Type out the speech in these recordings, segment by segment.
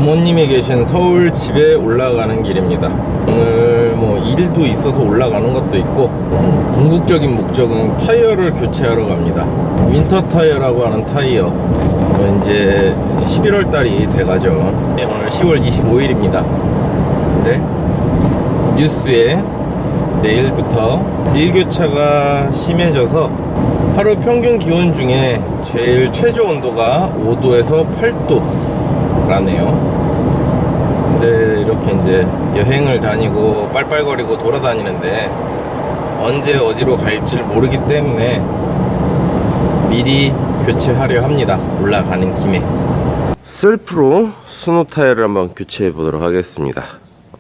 부모님이 계신 서울 집에 올라가는 길입니다. 오늘 뭐 일도 있어서 올라가는 것도 있고, 궁극적인 목적은 타이어를 교체하러 갑니다. 윈터 타이어라고 하는 타이어. 이제 11월 달이 돼가죠. 오늘 10월 25일입니다 근데 뉴스에 내일부터 일교차가 심해져서 하루 평균 기온 중에 제일 최저 온도가 5도에서 8도라네요. 근데 이렇게 이제 여행을 다니고 빨빨거리고 돌아다니는데 언제 어디로 갈지 모르기 때문에 미리 교체하려 합니다. 올라가는 김에 셀프로 스노우 타이어를 한번 교체해 보도록 하겠습니다.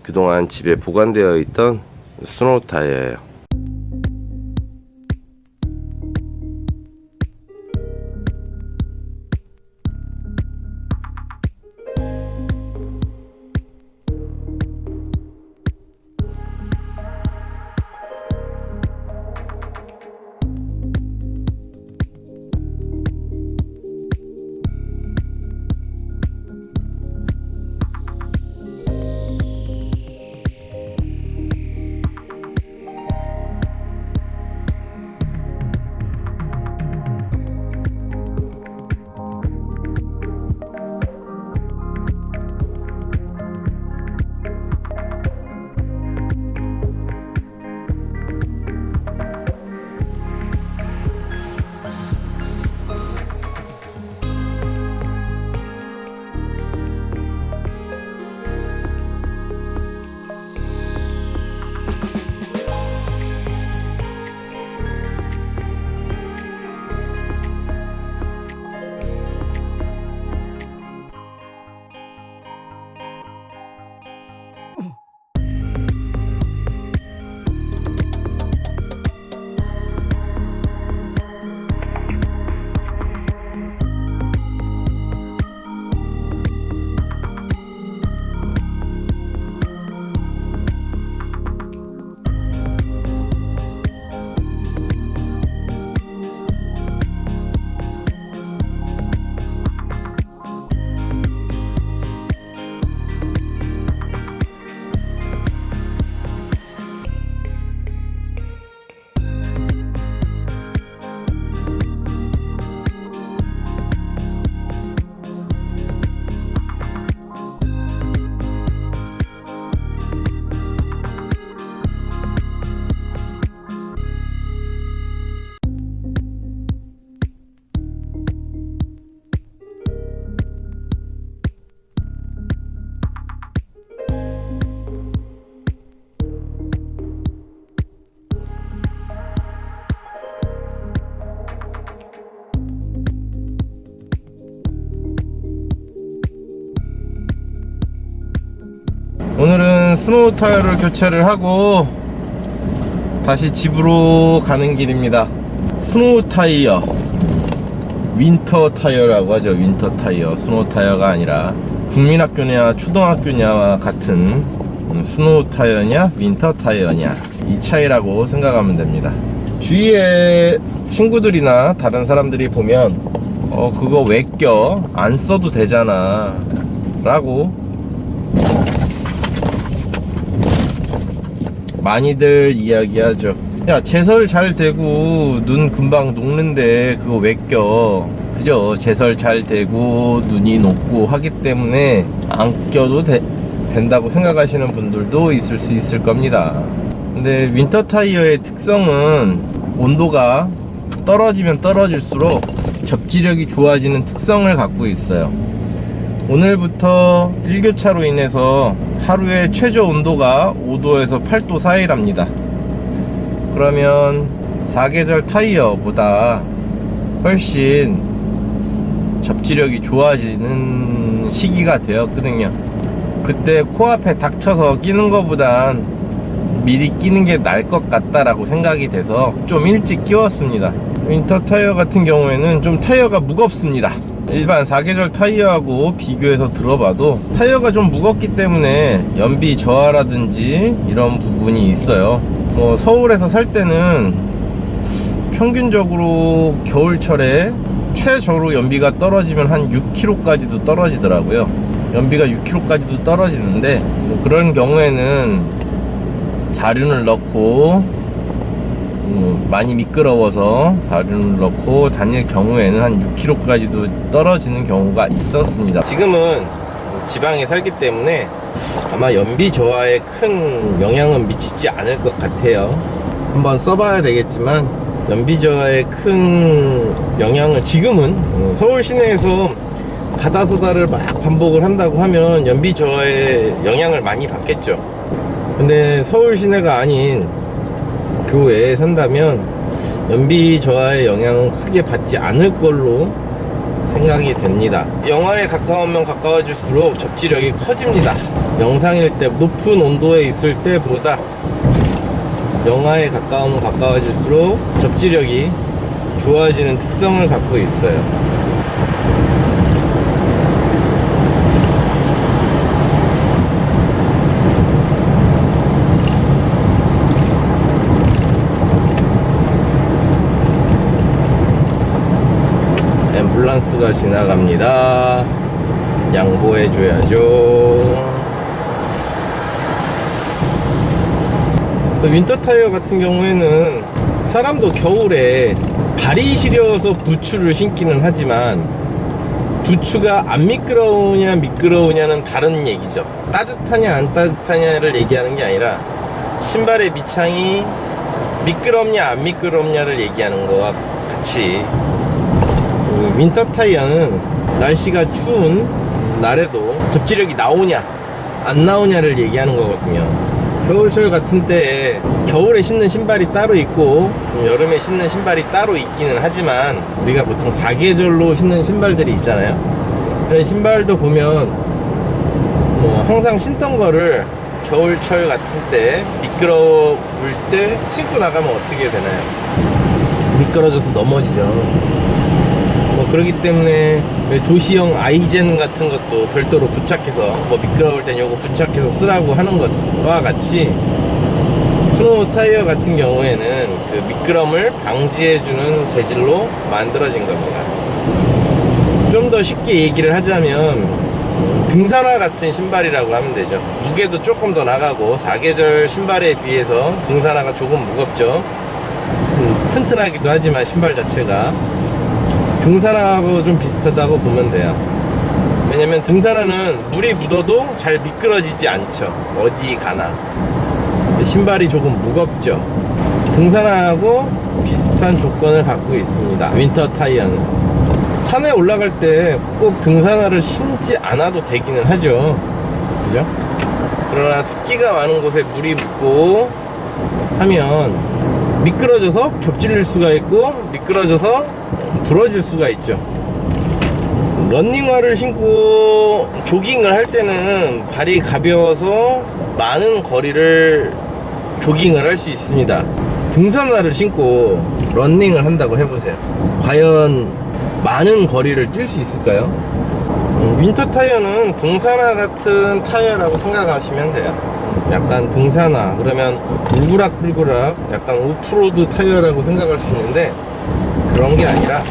그동안 집에 보관되어 있던 스노우 타이어예요. 오늘은 스노우 타이어를 교체를 하고 다시 집으로 가는 길입니다. 스노우 타이어, 윈터 타이어라고 하죠. 윈터 타이어, 스노우 타이어가 아니라 국민학교냐 초등학교냐와 같은 스노우 타이어냐 윈터 타이어냐, 이 차이라고 생각하면 됩니다. 주위에 친구들이나 다른 사람들이 보면 그거 왜 껴? 안 써도 되잖아 라고 많이들 이야기하죠. 야, 제설 잘 되고 눈 금방 녹는데 그거 왜 껴? 그죠? 제설 잘 되고 눈이 녹고 하기 때문에 안 껴도 된다고 생각하시는 분들도 있을 수 있을 겁니다. 근데 윈터 타이어의 특성은 온도가 떨어지면 떨어질수록 접지력이 좋아지는 특성을 갖고 있어요. 오늘부터 일교차로 인해서 하루의 최저 온도가 5도에서 8도 사이랍니다. 그러면 사계절 타이어보다 훨씬 접지력이 좋아지는 시기가 되었거든요. 그때 코앞에 닥쳐서 끼는 것보단 미리 끼는 게 나을 것 같다라고 생각이 돼서 좀 일찍 끼웠습니다. 윈터 타이어 같은 경우에는 좀 타이어가 무겁습니다. 일반 사계절 타이어하고 비교해서 들어봐도 타이어가 좀 무겁기 때문에 연비 저하라든지 이런 부분이 있어요. 뭐 서울에서 살 때는 평균적으로 겨울철에 최저로 연비가 떨어지면 한 6km까지도 떨어지더라고요. 연비가 6km까지도 떨어지는데, 뭐 그런 경우에는 사륜을 넣고 많이 미끄러워서 사륜을 넣고 다닐 경우에는 한 6km까지도 떨어지는 경우가 있었습니다. 지금은 지방에 살기 때문에 아마 연비 저하에 큰 영향은 미치지 않을 것 같아요. 한번 써봐야 되겠지만 연비 저하에 큰 영향을, 지금은 서울 시내에서 가다서다를 막 반복을 한다고 하면 연비 저하에 영향을 많이 받겠죠. 근데 서울 시내가 아닌 교외에 산다면 연비 저하의 영향은 크게 받지 않을 걸로 생각이 됩니다. 영하에 가까우면 가까워질수록 접지력이 커집니다. 영상일 때 높은 온도에 있을 때보다 영하에 가까우면 가까워질수록 접지력이 좋아지는 특성을 갖고 있어요. 앰뷸런스가 지나갑니다. 양보해줘야죠. 윈터 타이어 같은 경우에는 사람도 겨울에 발이 시려워서 부츠를 신기는 하지만 부츠가 안 미끄러우냐 미끄러우냐는 다른 얘기죠. 따뜻하냐 안 따뜻하냐를 얘기하는 게 아니라 신발의 밑창이 미끄럽냐 안 미끄럽냐를 얘기하는 거와 같이 윈터 타이어는 날씨가 추운 날에도 접지력이 나오냐 안 나오냐를 얘기하는 거거든요. 겨울철 같은 때에 겨울에 신는 신발이 따로 있고 여름에 신는 신발이 따로 있기는 하지만 우리가 보통 사계절로 신는 신발들이 있잖아요. 그런 신발도 보면 뭐 항상 신던 거를 겨울철 같은 때 미끄러울 때 신고 나가면 어떻게 되나요? 미끄러져서 넘어지죠. 뭐 그렇기 때문에 도시형 아이젠 같은 것도 별도로 부착해서 뭐 미끄러울 땐 요거 부착해서 쓰라고 하는 것과 같이 스노우 타이어 같은 경우에는 그 미끄럼을 방지해주는 재질로 만들어진 겁니다. 좀 더 쉽게 얘기를 하자면 등산화 같은 신발이라고 하면 되죠. 무게도 조금 더 나가고 사계절 신발에 비해서 등산화가 조금 무겁죠. 튼튼하기도 하지만 신발 자체가 등산화하고 좀 비슷하다고 보면 돼요. 왜냐면 등산화는 물이 묻어도 잘 미끄러지지 않죠. 어디 가나. 신발이 조금 무겁죠. 등산화하고 비슷한 조건을 갖고 있습니다. 윈터 타이어는 산에 올라갈 때 꼭 등산화를 신지 않아도 되기는 하죠. 그죠? 그러나 습기가 많은 곳에 물이 묻고 하면 미끄러져서 겹질릴 수가 있고 미끄러져서 부러질 수가 있죠. 러닝화를 신고 조깅을 할 때는 발이 가벼워서 많은 거리를 조깅을 할 수 있습니다. 등산화를 신고 러닝을 한다고 해보세요. 과연 많은 거리를 뛸 수 있을까요? 윈터 타이어는 등산화 같은 타이어라고 생각하시면 돼요. 약간 등산화 그러면 울그락불그락 약간 오프로드 타이어라고 생각할 수 있는데 그런 게 아니라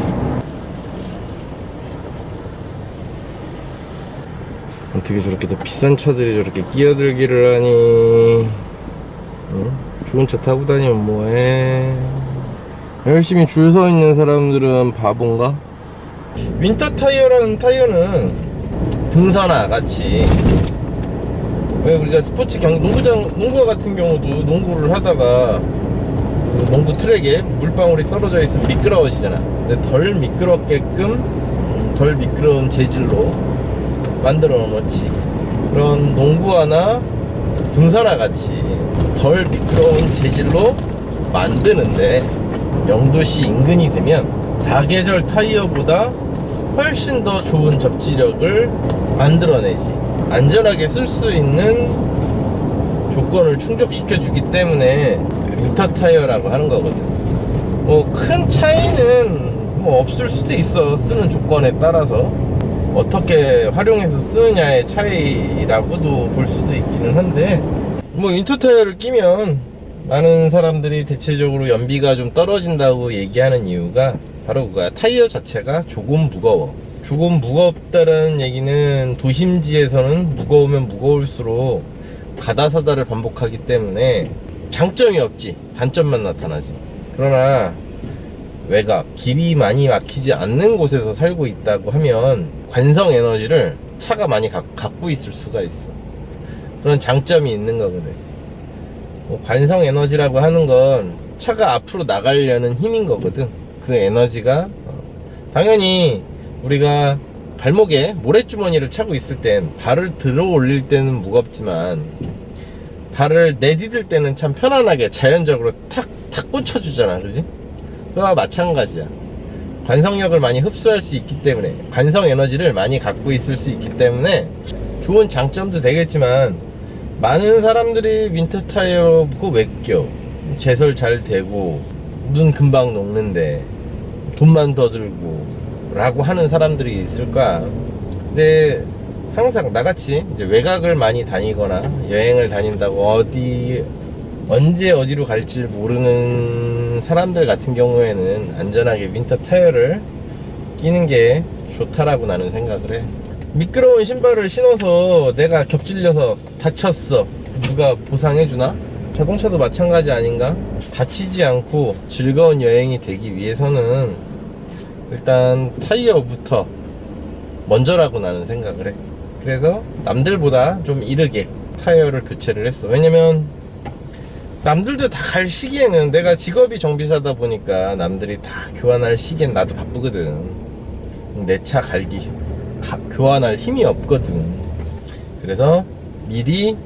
어떻게 저렇게 더 비싼 차들이 저렇게 끼어들기를 하니. 응? 좋은 차 타고 다니면 뭐해. 열심히 줄 서 있는 사람들은 바본가? 윈터 타이어라는 타이어는 등산화 같이, 왜 우리가 스포츠 농구 같은 경우도 농구를 하다가 농구 트랙에 물방울이 떨어져 있으면 미끄러워지잖아. 근데 덜 미끄럽게끔 덜 미끄러운 재질로 만들어 놓지. 그런 농구화나 등산화 같이 덜 미끄러운 재질로 만드는데 0도씨 인근이 되면 사계절 타이어보다 훨씬 더 좋은 접지력을 만들어내지. 안전하게 쓸 수 있는 조건을 충족시켜 주기 때문에 윈터 타이어라고 하는 거거든. 뭐 큰 차이는 뭐 없을 수도 있어. 쓰는 조건에 따라서 어떻게 활용해서 쓰느냐의 차이라고도 볼 수도 있기는 한데, 뭐 윈터 타이어를 끼면 많은 사람들이 대체적으로 연비가 좀 떨어진다고 얘기하는 이유가 바로 그거야. 타이어 자체가 조금 무거워. 조금 무겁다라는 얘기는 도심지에서는 무거우면 무거울수록 가다서다를 반복하기 때문에 장점이 없지, 단점만 나타나지. 그러나 외곽, 길이 많이 막히지 않는 곳에서 살고 있다고 하면 관성 에너지를 차가 많이 갖고 있을 수가 있어. 그런 장점이 있는 거거든. 관성 에너지라고 하는 건 차가 앞으로 나가려는 힘인 거거든. 그 에너지가 당연히 우리가 발목에 모래주머니를 차고 있을 땐 발을 들어 올릴 때는 무겁지만 발을 내디딜 때는 참 편안하게 자연적으로 탁 꽂혀주잖아, 그지? 그와 마찬가지야. 관성력을 많이 흡수할 수 있기 때문에, 관성 에너지를 많이 갖고 있을 수 있기 때문에 좋은 장점도 되겠지만, 많은 사람들이 윈터 타이어 왜 껴? 제설 잘 되고 눈 금방 녹는데 돈만 더 들고 라고 하는 사람들이 있을 거야. 근데 항상 나같이 이제 외곽을 많이 다니거나 여행을 다닌다고 언제 어디로 갈지 모르는 사람들 같은 경우에는 안전하게 윈터 타이어를 끼는 게 좋다라고 나는 생각을 해. 미끄러운 신발을 신어서 내가 겹질려서 다쳤어. 누가 보상해주나? 자동차도 마찬가지 아닌가? 다치지 않고 즐거운 여행이 되기 위해서는 일단 타이어부터 먼저라고 나는 생각을 해. 그래서 남들보다 좀 이르게 타이어를 교체를 했어. 왜냐면 남들도 다 갈 시기에는, 내가 직업이 정비사다 보니까 남들이 다 교환할 시기엔 나도 바쁘거든. 내 차 교환할 힘이 없거든. 그래서 미리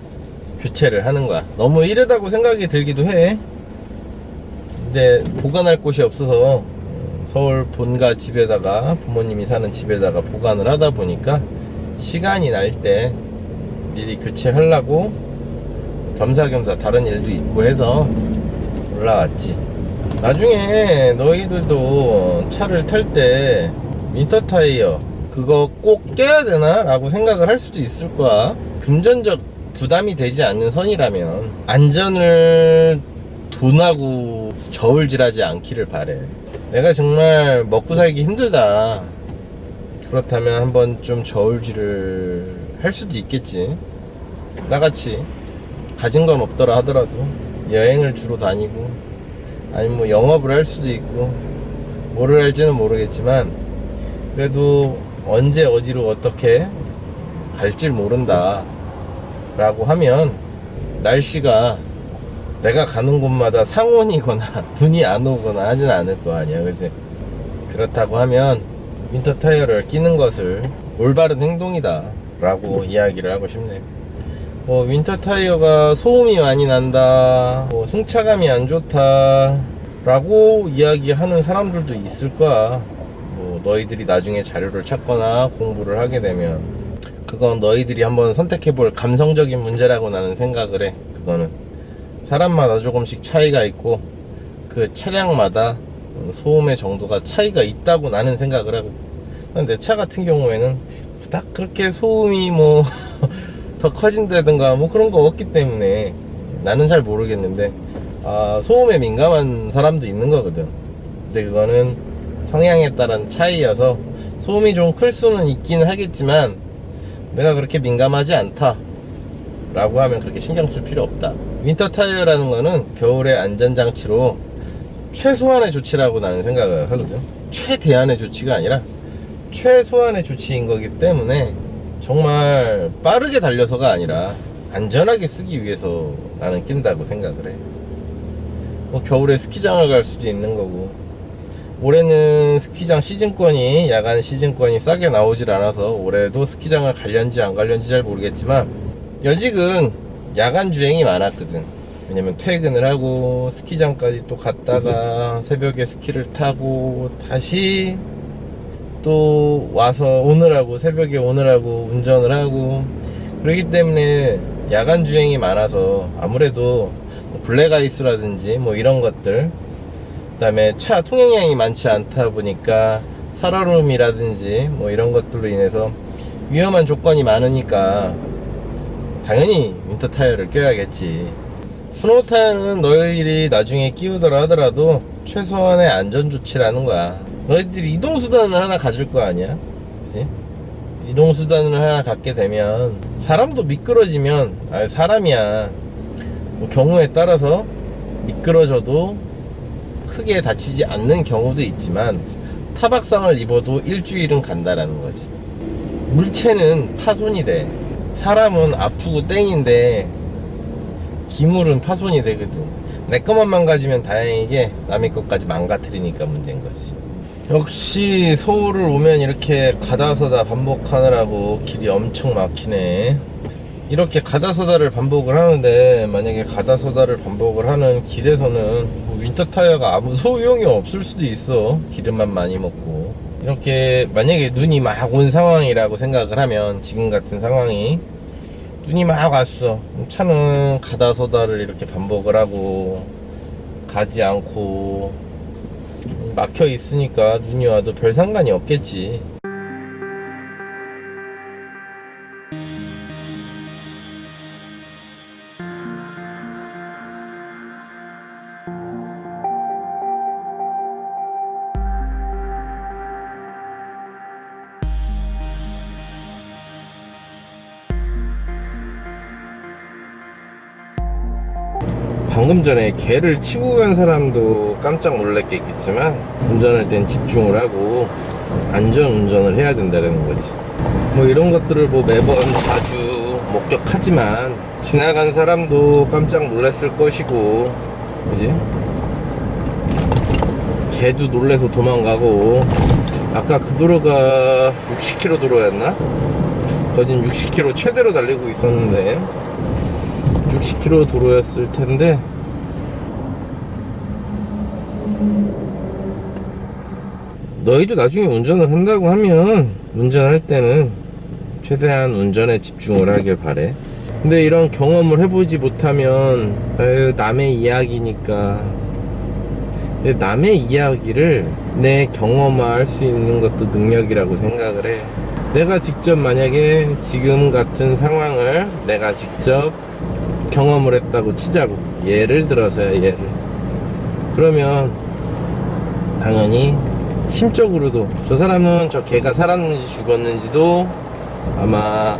교체를 하는 거야. 너무 이르다고 생각이 들기도 해. 근데 보관할 곳이 없어서 서울 본가 집에다가, 부모님이 사는 집에다가 보관을 하다 보니까 시간이 날 때 미리 교체하려고 겸사겸사 다른 일도 있고 해서 올라왔지. 나중에 너희들도 차를 탈 때 윈터 타이어 그거 꼭 껴야 되나? 라고 생각을 할 수도 있을 거야. 금전적 부담이 되지 않는 선이라면 안전을 돈하고 저울질하지 않기를 바래. 내가 정말 먹고 살기 힘들다, 그렇다면 한번 좀 저울질을 할 수도 있겠지. 나같이 가진 건 없더라 하더라도 여행을 주로 다니고, 아니면 뭐 영업을 할 수도 있고, 뭐를 할지는 모르겠지만 그래도 언제 어디로 어떻게 갈지 모른다 라고 하면 날씨가 내가 가는 곳마다 상온이거나 눈이 안 오거나 하진 않을 거 아니야, 그치? 그렇다고 하면 윈터 타이어를 끼는 것을 올바른 행동이다 라고 이야기를 하고 싶네요. 윈터 타이어가 소음이 많이 난다, 승차감이 안 좋다 라고 이야기하는 사람들도 있을 거야. 너희들이 나중에 자료를 찾거나 공부를 하게 되면 그건 너희들이 한번 선택해볼 감성적인 문제라고 나는 생각을 해. 그거는 사람마다 조금씩 차이가 있고 그 차량마다 소음의 정도가 차이가 있다고 나는 생각을 하고, 내 차 같은 경우에는 딱 그렇게 소음이 더 커진다든가 그런 거 없기 때문에 나는 잘 모르겠는데, 소음에 민감한 사람도 있는 거거든. 근데 그거는 성향에 따른 차이여서 소음이 좀 클 수는 있기는 하겠지만 내가 그렇게 민감하지 않다 라고 하면 그렇게 신경 쓸 필요 없다. 윈터 타이어라는 거는 겨울의 안전장치로 최소한의 조치라고 나는 생각을 하거든. 최대한의 조치가 아니라 최소한의 조치인 거기 때문에 정말 빠르게 달려서가 아니라 안전하게 쓰기 위해서 나는 낀다고 생각을 해. 겨울에 스키장을 갈 수도 있는 거고, 올해는 스키장 시즌권이, 야간 시즌권이 싸게 나오질 않아서 올해도 스키장을 갈련지 안 갈련지 잘 모르겠지만 여직은 야간 주행이 많았거든. 왜냐면 퇴근을 하고 스키장까지 또 갔다가 새벽에 스키를 타고 다시 또 와서 오느라고, 새벽에 오느라고 운전을 하고, 그렇기 때문에 야간 주행이 많아서 아무래도 블랙아이스라든지 이런 것들, 그 다음에 차 통행량이 많지 않다 보니까 살얼음이라든지 이런 것들로 인해서 위험한 조건이 많으니까 당연히 윈터 타이어를 껴야겠지. 스노우 타이어는 너희들이 나중에 끼우더라 하더라도 최소한의 안전조치라는 거야. 너희들이 이동수단을 하나 가질 거 아니야? 거지. 이동수단을 하나 갖게 되면 사람도 미끄러지면 사람이야 뭐 경우에 따라서 미끄러져도 크게 다치지 않는 경우도 있지만 타박상을 입어도 일주일은 간다라는 거지. 물체는 파손이 돼. 사람은 아프고 땡인데 기물은 파손이 되거든. 내 것만 망가지면 다행이게 남의 것까지 망가뜨리니까 문제인 거지. 역시 서울을 오면 이렇게 가다서다 반복하느라고 길이 엄청 막히네. 이렇게 가다서다를 반복을 하는데 만약에 가다서다를 반복을 하는 길에서는 뭐 윈터 타이어가 아무 소용이 없을 수도 있어. 기름만 많이 먹고. 이렇게 만약에 눈이 막 온 상황이라고 생각을 하면, 지금 같은 상황이 눈이 막 왔어. 차는 가다서다를 이렇게 반복을 하고 가지 않고 막혀 있으니까 눈이 와도 별 상관이 없겠지. 방금 전에 개를 치고 간 사람도 깜짝 놀랐겠지만 운전할 땐 집중을 하고 안전 운전을 해야 된다는 거지. 뭐 이런 것들을 뭐 매번 자주 목격하지만 지나간 사람도 깜짝 놀랐을 것이고, 그지? 개도 놀래서 도망가고. 아까 그 도로가 60km 도로였나? 거진 60km 최대로 달리고 있었는데 60km 도로였을 텐데 너희도 나중에 운전을 한다고 하면 운전할 때는 최대한 운전에 집중을 하길 바래. 근데 이런 경험을 해보지 못하면 남의 이야기니까. 근데 남의 이야기를 내 경험화할 수 있는 것도 능력이라고 생각을 해. 내가 직접 만약에 지금 같은 상황을 내가 직접 경험을 했다고 치자고, 예를 들어서야 예를, 그러면 당연히 심적으로도 저 사람은 저 개가 살았는지 죽었는지도 아마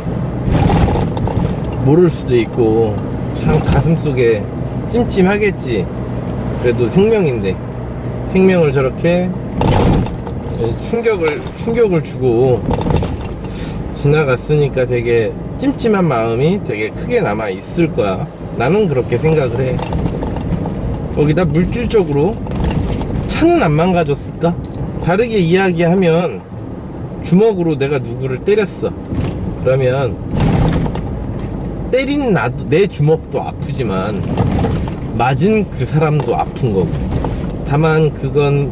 모를 수도 있고 참 가슴속에 찜찜하겠지. 그래도 생명인데 생명을 저렇게 충격을 주고 지나갔으니까 되게 찜찜한 마음이 되게 크게 남아 있을 거야. 나는 그렇게 생각을 해. 거기다 물질적으로 차는 안 망가졌을까? 다르게 이야기하면 주먹으로 내가 누구를 때렸어. 그러면 때린 나도, 내 주먹도 아프지만 맞은 그 사람도 아픈 거고. 다만 그건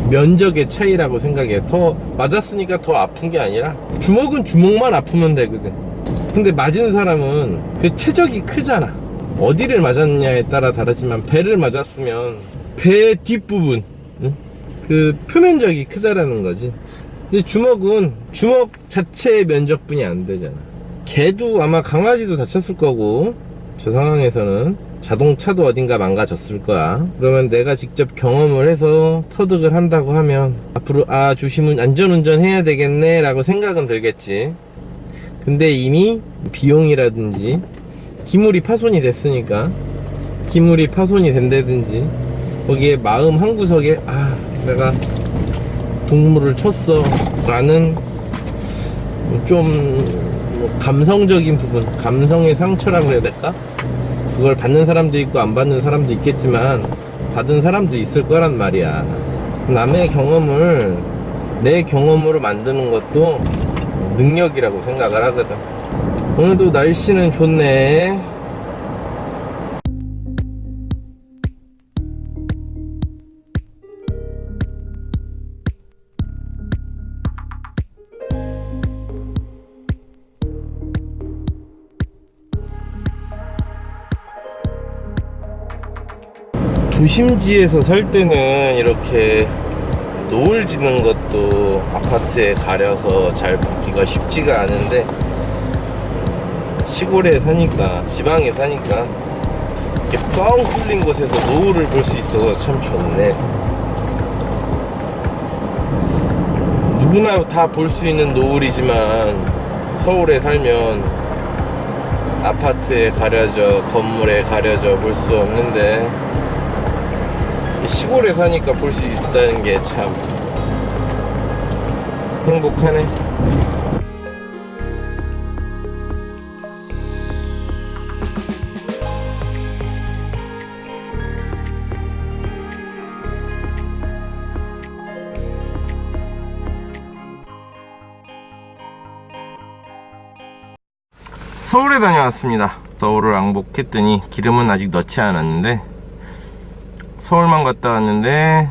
면적의 차이라고 생각해. 더 맞았으니까 더 아픈 게 아니라 주먹은 주먹만 아프면 되거든. 근데 맞은 사람은 그 체적이 크잖아. 어디를 맞았냐에 따라 다르지만 배를 맞았으면 배 뒷부분, 응? 그 표면적이 크다라는 거지. 근데 주먹은 주먹 자체의 면적분이 안 되잖아. 개도 아마 강아지도 다쳤을 거고, 저 상황에서는 자동차도 어딘가 망가졌을 거야. 그러면 내가 직접 경험을 해서 터득을 한다고 하면 앞으로 조심은 안전운전 해야 되겠네 라고 생각은 들겠지. 근데 이미 비용이라든지 기물이 파손이 됐으니까, 기물이 파손이 된다든지 거기에 마음 한구석에 내가 동물을 쳤어 라는 좀 감성적인 부분, 감성의 상처라고 해야 될까? 그걸 받는 사람도 있고 안 받는 사람도 있겠지만 받은 사람도 있을 거란 말이야. 남의 경험을 내 경험으로 만드는 것도 능력이라고 생각을 하거든. 오늘도 날씨는 좋네. 도심지에서 살 때는 이렇게 노을 지는 것도 아파트에 가려서 잘 보기가 쉽지가 않은데, 시골에 사니까, 지방에 사니까 이렇게 뻥 뚫린 곳에서 노을을 볼 수 있어서 참 좋네. 누구나 다 볼 수 있는 노을이지만 서울에 살면 아파트에 가려져, 건물에 가려져 볼 수 없는데 시골에 사니까 볼 수 있다는 게 참 행복하네. 서울에 다녀왔습니다. 서울을 왕복했더니 기름은 아직 넣지 않았는데 서울만 갔다 왔는데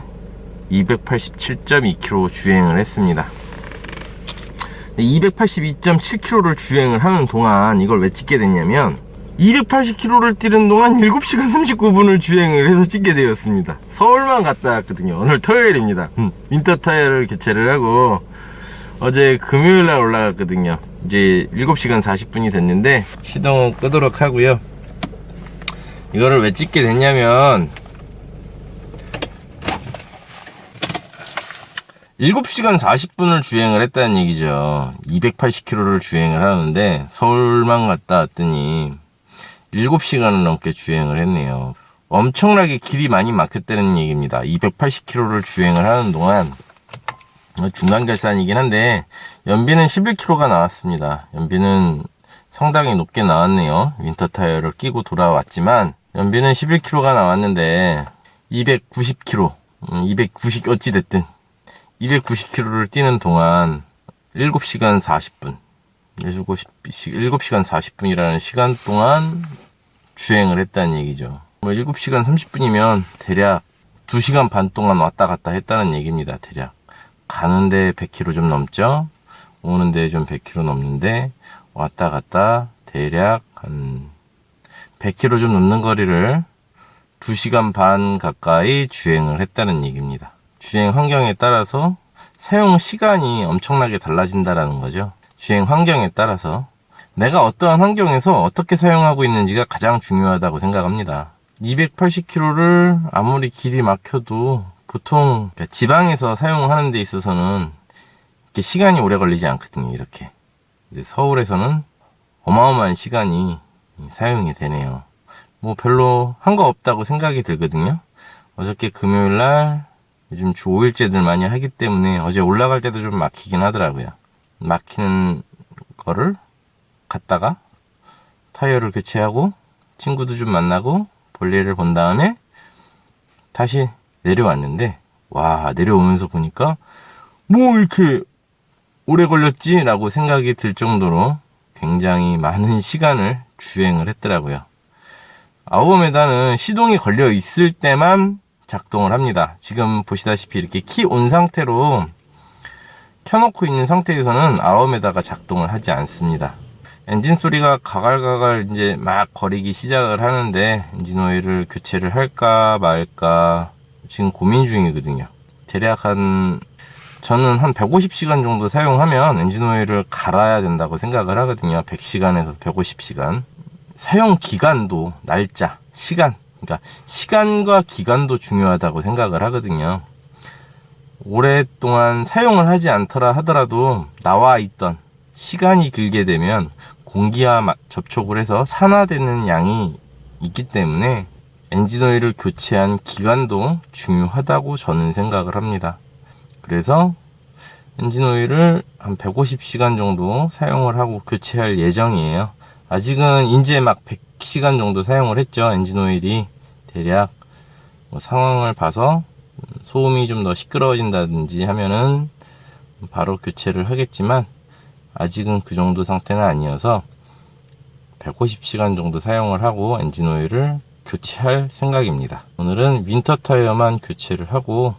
287.2km 주행을 했습니다. 282.7km를 주행을 하는 동안 이걸 왜 찍게 됐냐면 280km를 뛰는 동안 7시간 39분을 주행을 해서 찍게 되었습니다. 서울만 갔다 왔거든요. 오늘 토요일입니다. 윈터 타이어를 교체를 하고 어제 금요일날 올라갔거든요. 이제 7시간 40분이 됐는데 시동을 끄도록 하고요. 이거를 왜 찍게 됐냐면 7시간 40분을 주행을 했다는 얘기죠. 280km를 주행을 하는데 서울만 갔다 왔더니 7시간을 넘게 주행을 했네요. 엄청나게 길이 많이 막혔다는 얘기입니다. 280km를 주행을 하는 동안 중간 결산이긴 한데 연비는 11km가 나왔습니다. 연비는 상당히 높게 나왔네요. 윈터 타이어를 끼고 돌아왔지만 연비는 11km가 나왔는데 290km, 290 어찌됐든 290km를 뛰는 동안 7시간 40분 7시간 40분이라는 시간 동안 주행을 했다는 얘기죠. 7시간 30분이면 대략 2시간 반 동안 왔다 갔다 했다는 얘기입니다. 대략 가는데 100km 좀 넘죠. 오는데 좀 100km 넘는데 왔다 갔다 대략 한 100km 좀 넘는 거리를 2시간 반 가까이 주행을 했다는 얘기입니다. 주행 환경에 따라서 사용 시간이 엄청나게 달라진다라는 거죠. 주행 환경에 따라서 내가 어떠한 환경에서 어떻게 사용하고 있는지가 가장 중요하다고 생각합니다. 280km를 아무리 길이 막혀도 보통 지방에서 사용하는 데 있어서는 이렇게 시간이 오래 걸리지 않거든요. 이렇게 서울에서는 어마어마한 시간이 사용이 되네요. 뭐 별로 한 거 없다고 생각이 들거든요. 어저께 금요일날 요즘 주 5일째들 많이 하기 때문에 어제 올라갈 때도 좀 막히긴 하더라고요. 막히는 거를 갔다가 타이어를 교체하고 친구도 좀 만나고 볼일을 본 다음에 다시 내려왔는데 와, 내려오면서 보니까 뭐 이렇게 오래 걸렸지? 라고 생각이 들 정도로 굉장히 많은 시간을 주행을 했더라고요. 아우어메다는 시동이 걸려 있을 때만 작동을 합니다. 지금 보시다시피 이렇게 키 온 상태로 켜놓고 있는 상태에서는 아우어메다가 작동을 하지 않습니다. 엔진 소리가 가갈가갈 이제 막 거리기 시작을 하는데 엔진 오일을 교체를 할까 말까 지금 고민 중이거든요. 대략 저는 한 150시간 정도 사용하면 엔진 오일을 갈아야 된다고 생각을 하거든요. 100시간에서 150시간. 사용 기간도, 날짜, 시간. 그러니까 시간과 기간도 중요하다고 생각을 하거든요. 오랫동안 사용을 하지 않더라 하더라도 나와 있던 시간이 길게 되면 공기와 접촉을 해서 산화되는 양이 있기 때문에 엔진오일을 교체한 기간도 중요하다고 저는 생각을 합니다. 그래서 엔진오일을 한 150시간 정도 사용을 하고 교체할 예정이에요. 아직은 이제 막 100시간 정도 사용을 했죠. 엔진오일이 대략 상황을 봐서 소음이 좀 더 시끄러워진다든지 하면은 바로 교체를 하겠지만 아직은 그 정도 상태는 아니어서 150시간 정도 사용을 하고 엔진오일을 교체할 생각입니다. 오늘은 윈터 타이어만 교체를 하고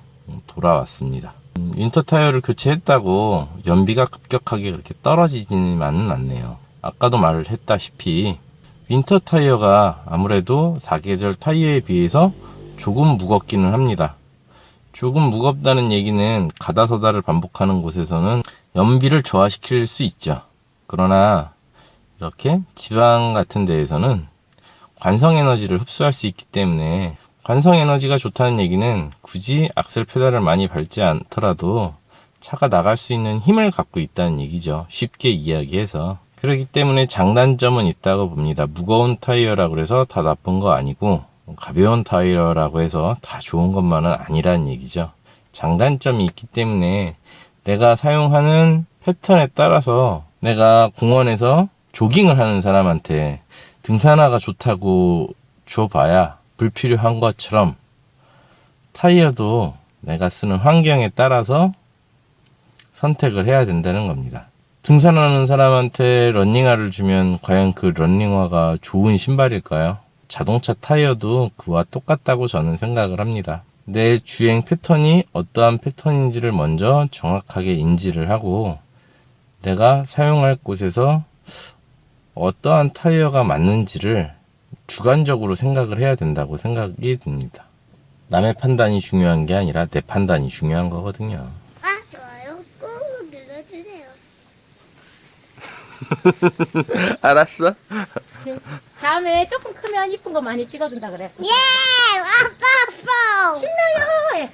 돌아왔습니다. 윈터 타이어를 교체했다고 연비가 급격하게 그렇게 떨어지지만은 않네요. 아까도 말을 했다시피 윈터 타이어가 아무래도 사계절 타이어에 비해서 조금 무겁기는 합니다. 조금 무겁다는 얘기는 가다서다를 반복하는 곳에서는 연비를 저하시킬 수 있죠. 그러나 이렇게 지방 같은 데에서는 관성 에너지를 흡수할 수 있기 때문에 관성 에너지가 좋다는 얘기는 굳이 악셀 페달을 많이 밟지 않더라도 차가 나갈 수 있는 힘을 갖고 있다는 얘기죠. 쉽게 이야기해서. 그렇기 때문에 장단점은 있다고 봅니다. 무거운 타이어라고 해서 다 나쁜 거 아니고 가벼운 타이어라고 해서 다 좋은 것만은 아니라는 얘기죠. 장단점이 있기 때문에 내가 사용하는 패턴에 따라서 내가 공원에서 조깅을 하는 사람한테 등산화가 좋다고 줘봐야 불필요한 것처럼 타이어도 내가 쓰는 환경에 따라서 선택을 해야 된다는 겁니다. 등산하는 사람한테 러닝화를 주면 과연 그 러닝화가 좋은 신발일까요? 자동차 타이어도 그와 똑같다고 저는 생각을 합니다. 내 주행 패턴이 어떠한 패턴인지를 먼저 정확하게 인지를 하고 내가 사용할 곳에서 어떠한 타이어가 맞는지를 주관적으로 생각을 해야 된다고 생각이 듭니다. 남의 판단이 중요한 게 아니라 내 판단이 중요한 거거든요. 좋아요 꾹 눌러주세요. 알았어? 다음에 조금 크면 이쁜 거 많이 찍어준다 그래. 예! 와빠뽀! 신나요.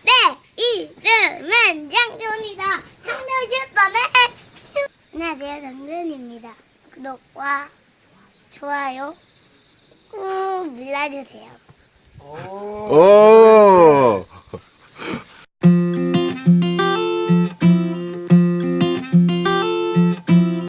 네! 이름은 장준이다. 상대줄 밤에 안녕하세요. 장준입니다. 구독과 좋아요 꾹 눌러주세요. 오!